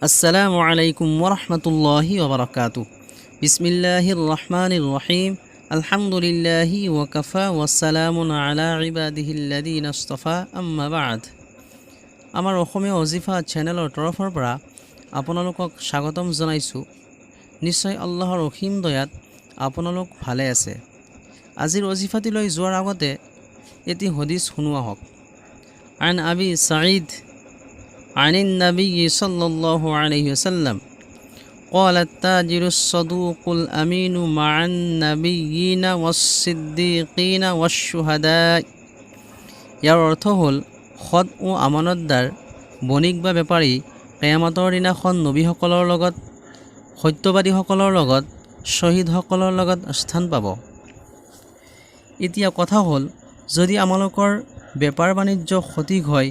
আসসালামু আলাইকুম ওৰহমতুল্লাহি ওবৰাকাতু। বিসমিল্লাহিৰ ৰহমানিৰ ৰহিম। আলহামদুলিল্লাহি ওয়াকাফা ওয়াসসালামুন আলা ইবাদিহিল্লাযীনা ইসতাফা, আম্মা বা'দ। আমাৰ অসমীয়া অজিফা চেনেলৰ তৰফৰ পৰা আপোনালোকক স্বাগতম জনাইছোঁ। নিশ্চয় আল্লাহৰ অসীম দয়াত আপোনালোক ভালে আছে। আজিৰ অজিফাটিলৈ যোৱাৰ আগতে এটি হদিছ শুনোৱা হওক। আন আবি সাঈদ عن النبي صلى الله عليه وسلم قال التاجر الصدوق الأمين مع النبيين والصديقين والشهداء। ইয়াৰ অৰ্থ হ'ল সৎ ও আমানতদাৰ বণিক বা বেপাৰী কিয়ামতৰ দিনাখন নবীসকলৰ লগত, সত্যবাদীসকলৰ লগত, শ্বহীদসকলৰ লগত স্থান পাব। এতিয়া কথা হ'ল, যদি আমালোকৰ বেপাৰ বাণিজ্য সঠিক হয়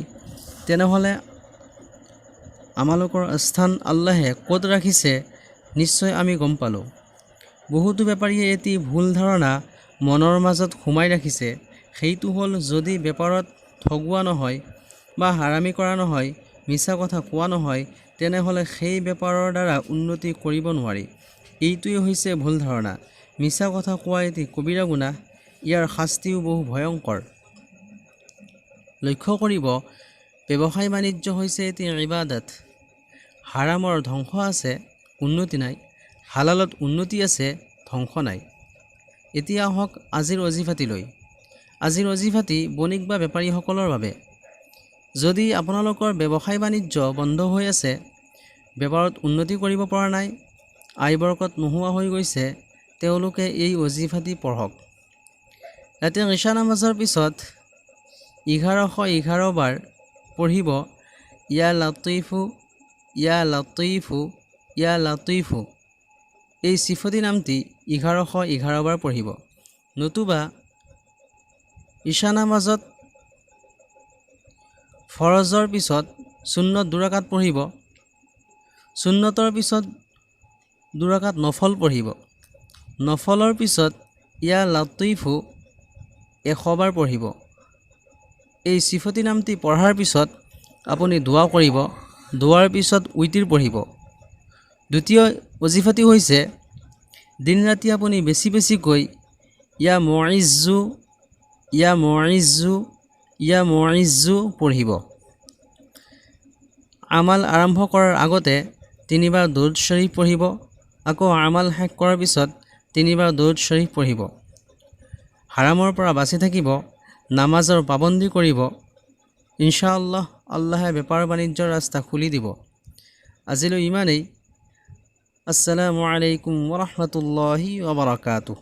তেনেহ'লে আমালোকৰ স্থান আল্লাহে ক'ত ৰাখিছে নিশ্চয় আমি গম পালোঁ। বহুতো বেপাৰীয়ে এটি ভুল ধাৰণা মনৰ মাজত সোমাই ৰাখিছে, সেইটো হ'ল যদি বেপাৰত ঠগোৱা নহয় বা হাৰামি কৰা নহয়, মিছা কথা কোৱা নহয়, তেনেহ'লে সেই বেপাৰৰ দ্বাৰা উন্নতি কৰিব নোৱাৰি। এইটোৱে হৈছে ভুল ধাৰণা। মিছা কথা কোৱা এটি কবিৰা গুনাহ, ইয়াৰ শাস্তিও বহু ভয়ংকৰ। লক্ষ্য কৰিব, ব্যৱসায় বাণিজ্য হৈছে এটি ইবাদত। হাৰামৰ ধ্বংস আছে, উন্নতি নাই। হালালত উন্নতি আছে, ধ্বংস নাই। এতিয়া আহক আজিৰ অজিফাটিলৈ। আজিৰ অজিফাটি বণিক বা বেপাৰীসকলৰ বাবে। যদি আপোনালোকৰ ব্যৱসায় বাণিজ্য বন্ধ হৈ আছে, বেপাৰত উন্নতি কৰিব পৰা নাই, আয় বৰকত নোহোৱা হৈ গৈছে, তেওঁলোকে এই অজিফাটি পঢ়ক। ৰাতি ইশা নামাজৰ পিছত 1111 বাৰ পঢ়িব, ইয়া লাতীফু ইয়া লাতীফু ইয়া লাতীফু। এই চিফতি নামটি 1111 বাৰ পঢ়িব। নতুবা ইশা নামাজত ফৰজৰ পিছত সুন্নত দুৰাকাত পঢ়িব, সুন্নতৰ পিছত দুৰাকাত নফল পঢ়িব, নফলৰ পিছত ইয়া লাতীফু 100 বাৰ পঢ়িব। এই চিফতি নামটি পঢ়াৰ পিছত আপুনি দোৱা কৰিব, দোৱাৰ পিছত উইতিৰ পঢ়িব। দ্বিতীয় অজিফাটি হৈছে, দিন ৰাতি আপুনি বেছি বেছিকৈ ইয়া মুইজ্জু ইয়া মুইজ্জু ইয়া মুইজ্জু পঢ়িব। আমাল আৰম্ভ কৰাৰ আগতে 3 বাৰ দুৰুদ শৰীফ পঢ়িব, আকৌ আমাল শেষ কৰাৰ পিছত 3 বাৰ দুৰুদ শৰীফ পঢ়িব। হাৰামৰ পৰা বাচি থাকিব, নামাজৰ পাবন্দী কৰিব। ইনশাআল্লাহ আল্লাহে বেপাৰ বাণিজ্যৰ ৰাস্তা খুলি দিব। আজিলৈ ইমানেই। আসসালামু আলাইকুম ওৰহমতুল্লাহি ওবৰাকাতুহু।